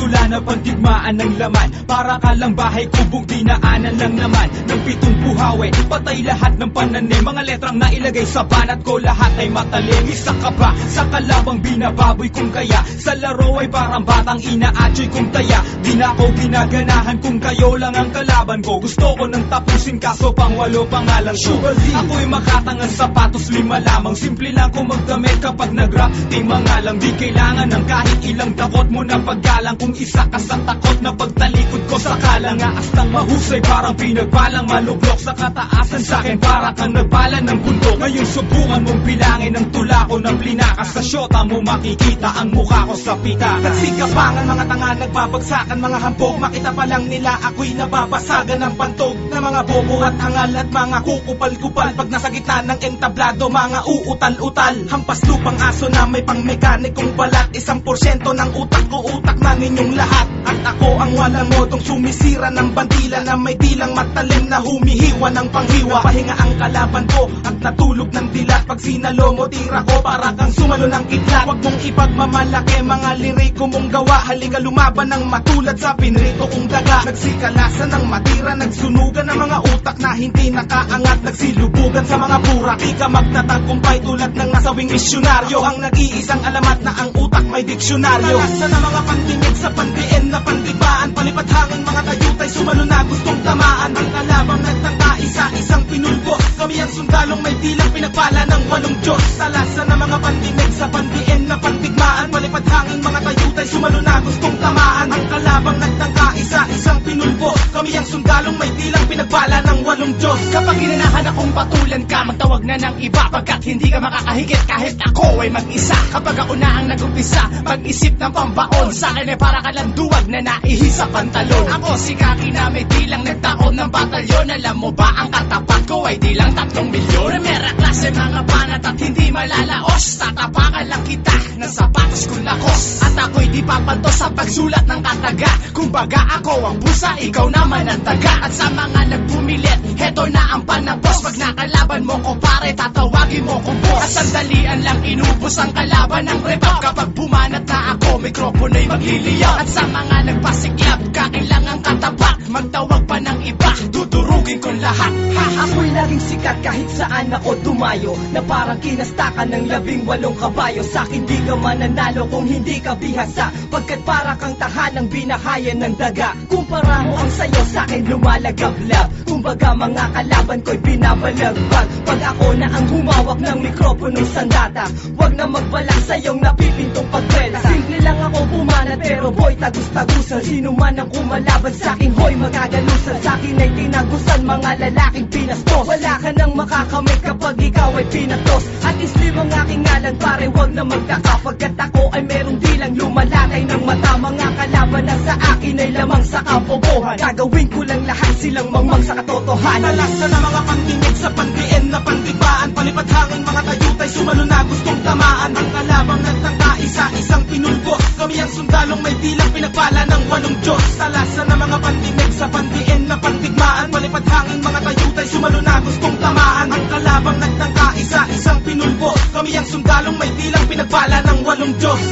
Wala na pang digmaan ng laman, para ka lang bahay kubong dinaanan lang naman ng 7 buhawi. Patay lahat ng pananim, mga letrang nailagay sa banat ko, lahat ay matalim. Isa ka ba sa kalabang binababoy kung kaya? Sa laro ay parang batang inaatsoy kung taya. Di na ako ginaganahan kung kayo lang ang kalaban ko. Gusto ko nang tapusin kaso pang 8 pangalan ko. Ako'y makatangang sapatos 5 lamang. Simple lang kung magdamit kapag nag-rap. Di mga lang, di kailangan ng kahit ilang dakot mo na paggalang. Kung isa ka sa takot na pagtalikod ko sa kalangaas ng mahusay, parang pinagbalang malublok sa kataasan. Sa'kin para kang nagbalan ng bundok. Ngayon subukan mong bilangin ang tula ko na plinakas. Sa syota mo makikita ang mukha ko sa pita. Nagsikapangan mga tanga, nagbabagsakan mga hambog. Makita pa lang nila ako'y nababasagan ng pantog na mga bobo at hangal at mga kukupal-kupal. Pag nasa gitna ng entablado, mga uutal-utal. Hampas lupang aso na may pang-mekanikong balat. 1% ng utak ko, utak na ninyong lahat. At ako ang walang modong sumisira ng bandila na may dilang matalim na humihiwa ng panghiwa. Pahinga ang kalaban ko at natulog ng dilat. Pag sinalo mo, tira ko para kang sumalo ng kidlat. Huwag mong ipagmamalaki mga liriko mong gawa. Halika lumaban ng matulad sa pinrito kong daga. Nagsikalasan ng matira, nagsunugan ng mga utak na hindi nakaangat. Nagsilubugan sa mga burak, di ka magtatagumpay tulad ng nasawing misyonaryo. Ang nag-iisang alamat na ang utak may diksyonaryo. Nalasan na mga pandinig sa pandiin na pandibaan. Palipat hangin mga tayutay, sumalo na gustong tamaan. Ang kalabang nagtangka, isa-isang pinulbo. Kami ang sundalong may dilang pinagpala ng 8 Diyos. Talasan na mga pandinig sa pandiin na pandigmaan. Palipat hangin mga tayutay, sumalo na gustong tamaan. Ang kalabang nagtangka, isa-isang pinulbo. Kami ang sundalong may dilang pinagpala ng 8 Diyos. Kapag ginanahan akong patulan ka, magtawag na ng iba. Pagkat hindi ka makakahigit kahit ako ay mag-isa. Kapag ako na ang nag-umpisa, mag-isip ng pambaon. Sa akin ay para ka lang duwag na naihi sa pantalon. Ako si Kaki na may dilang nagtaon ng batalyon. Alam mo ba ang katapat ko ay dilang 3 milyon. Primera klase mga banat at hindi malalaos. Tatapakan lang kita ng sapatos kong lakos. At ako'y di papanto sa pagsulat ng kataga. Kumbaga ako ang busa, ikaw naman ang taga. At sa mga nagpumilit, heto na ang panagpos. Pag nakalaban mo ko pare, tatawagin mo ko boss. At sandalian lang inubos ang kalaban ng rebab. Kapag bumanat na ako, mikropono'y magliliyaw. At sa mga nagpasiklab, kailangang katapat. Magtawag pa ng iba, dudurugin ko lahat. Ako'y laging sikat kahit saan ako dumayo. Na parang kinastakan ng 18 kabayo. Sa'kin di ka mananalo kung hindi ka bihasa. Pagkat para kang tahanang binahayan ng daga. Kumpara mo ang sayo, sa'kin lumalagablab. Kumbaga mga kalaban ko'y binabalagbag. Pag ako na ang humawak ng mikroponong sandata, wag na magbalak sa iyong napipintong pagkwenta. Simple lang ako bumanat pero boy tagus-tagusan. Sino man ang kumalaban sa'kin, hoy magagalusan. Sa'kin ay tinagusan mga lalaking pinastos. Wala ka nang makakamit kapag ikaw ay pinatos. At islim ang aking ngalan pare, wag na magtaka. Pagkat ako ay merong dilang lumalatay ng mata. Mga kalaban na sa akin ay lamang sa kabobohan. Gagawin ko lang lahat silang mangmang sa katotohanan. Nalasan na mga pandinig sa pandiin na pandibaan. Palipat hangin mga tayutay, sumalo na gustong tamaan. Ang kalabang nagtangka, isa-isang pinulbo. Kami ang sundalong may dilang pinagpala ng 8 Diyos. Talasan na mga pandinig sa pandiin na pandigmaan. Palipat hangin mga tayutay, sumalo na gustong tamaan. Ang kalabang nagtangka, isa-isang pinulbo. Kami ang sundalong may dilang pinagpala ng 8 Diyos.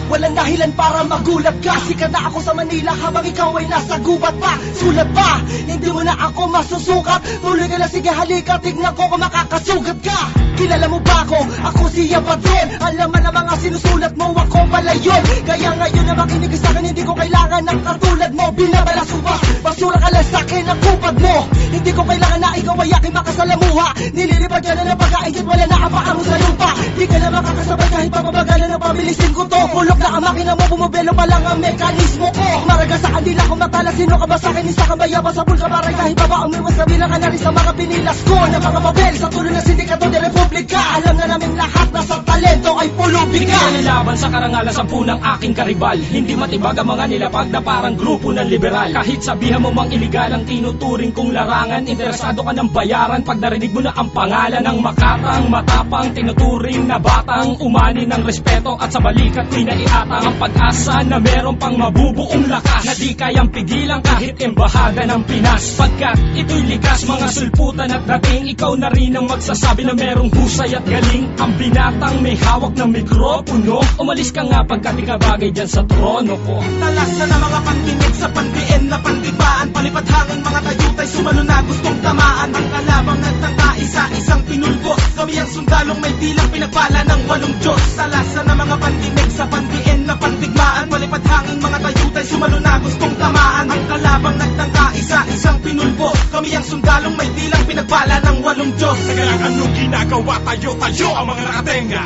Walang dahilan para magulat ka. Sikat na ako sa Manila habang ikaw ay nasa gubat pa. Sulat pa, hindi mo na ako masusukat. Tuloy ka na, sige halika, tignan ko kung makakasugat ka. Kilala mo ba ako? Ako si Yapadron. Alam mo na mga sinusulat mo, ako pala yun. Kaya ngayon na makinig sa akin, hindi ko kailangan ng katulad mo. Binabalas mo ba? Basura ka lang sa akin ang kupad mo. Hindi ko kailangan na ikaw ay aking makasalamuha. Nililipad ka na ng pagkaingit, wala na ang paa mo sa lupa. Di ka na makakasabay kahit pamabagalan ng pabilisin ko to. Bulok na ang makina mo, bumabelo pa lang ang mekanismo ko. Maraga sa kandila kung matala, sino ka ba sa akin? Isa kang bayaba sa bulka, parang kahit baba umiwas na bilang ka na rin sa mga pinilas ko. Na mga papel sa tulo ng sindikato de Republika. Alam na namin lahat na sa talento ay pulubi ka. Hindi ka nilaban sa karangalan 10 ng aking karibal. Hindi matibag ang mga nilapag na parang grupo ng liberal. Kahit sabihan mo mang iligal ang tinuturing kong larangan, interesado ka ng bayaran pag narinig mo na ang pangalan ng makatang, matapang, tinuturing na batang umani ng respeto at sa balikat pinaiatang ang pag-asa na meron pang mabubuong lakas na di kayang pigilan kahit embahada ng Pinas. Pagkat ito'y likas, mga sulputan at dating, ikaw na rin ang magsasabi na merong husay at galing. Ang binatang may hawak ng mikropono. Umalis ka nga pagkat ikabagay dyan sa trono ko. Talasan ng mga pandinig sa pandiin na pandibaan. Palipad hangin mga tayutay sumalo na gustong tamaan. Ang kalabang nagtangka isa-isang pinulbos. Kami ang sundalong may dilang pinagpala ng 8 Diyos. Talasan ng mga pandinig sa pandiin na pandigmaan. Palipad hangin mga tayutay sumalo na gustong tamaan. Ang kalabang nagtangka isa-isang pinulbos. Kami ang sundalong may dilang pinagpala ng 8 Diyos. Teka lang, anong ginagawa tayo ang mga nakatenga?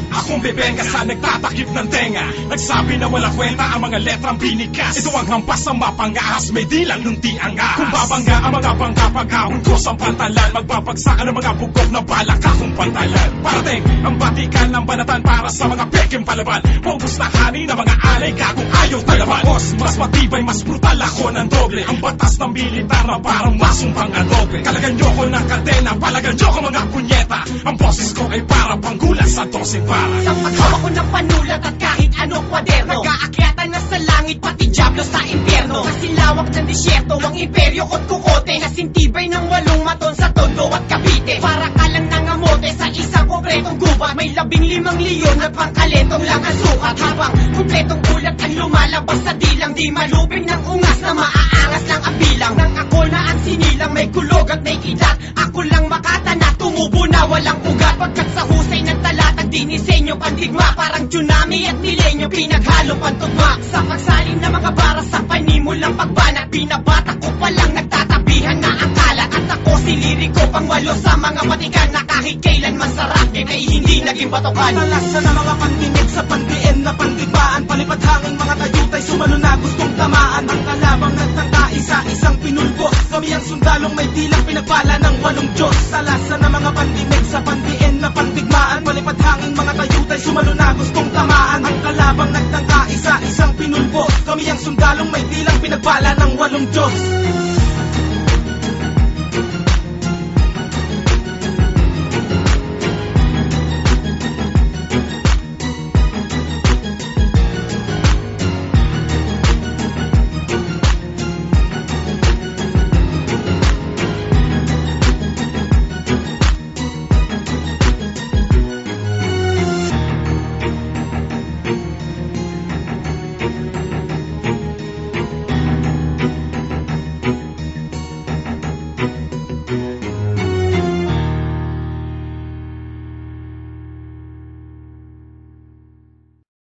Akong bebenga sa nagtatakip ng tenga. Nagsabi na wala kwenta ang mga letrang binigas. Ito ang hampas ng mapangahas, may dilang nung di angas. Kung babangga ang mga bangga pag-ahon ko sa pantalan, magbabagsakan ang mga bugok na balak akong pantalan. Parating ang batikan ng banatan para sa mga peking palaban. Focus na hani ng mga alay ka kung ayaw talaban. Boss, mas matibay, mas brutal ako ng doble. Ang batas ng militar na parang masumpang adobe. Kalagan nyo ko ng kadena, palagan nyo ko mga punyeta. Ang boses ko ay para panggulat sa 12 para. Sa paghawak ko ng panulat at kahit anong kwaderno, nag-aakyatan na sa langit pati diablo sa impyerno. Kasi lawak ng disyerto ang imperyo ko't kukote. Nasintibay ng 8 maton sa Tondo at Cavite. Para ka lang nangamote sa isang konkretong gubat. May 15 leon at pangkalentong lang ang sukat. Habang kumpletong ulat ang lumalabas sa dilang. Di maluping ng ungas na maaangas lang ang bilang. Nang ako na ang sinilang may kulog at may kidat. Ako lang makatana, tumubo na walang ugat. Pagkat sa husay ng talatag dinisenyo pandigma. Parang tsunami at milenyo pinaghalong pantugma. Sa pagsalin ng mga bara sa panimulang pagbanat. Binabata ko palang nagtatabihan na ang kalat. At ako siliriko pang 8 sa mga matikan. Na kahit kailan masarap ay hindi naging batokan. Talasan ng mga pandinig sa pandiin na pandibaan. Palipad hangin mga tayutay sumalo na gustong tamaan. Ang kalabang nagtangka isa-isang pinulbos. Kami ang sundalong may dilang pinagpala ng 8 Diyos. Talasan ng mga pandinig sa pandiin na pandigmaan. Palipad hangin mga tayutay sumalo na gustong tamaan. Ang kalabang nagtangka isa-isang pinulbos. Kami ang sundalong may dilang pinagpala ng 8 Diyos.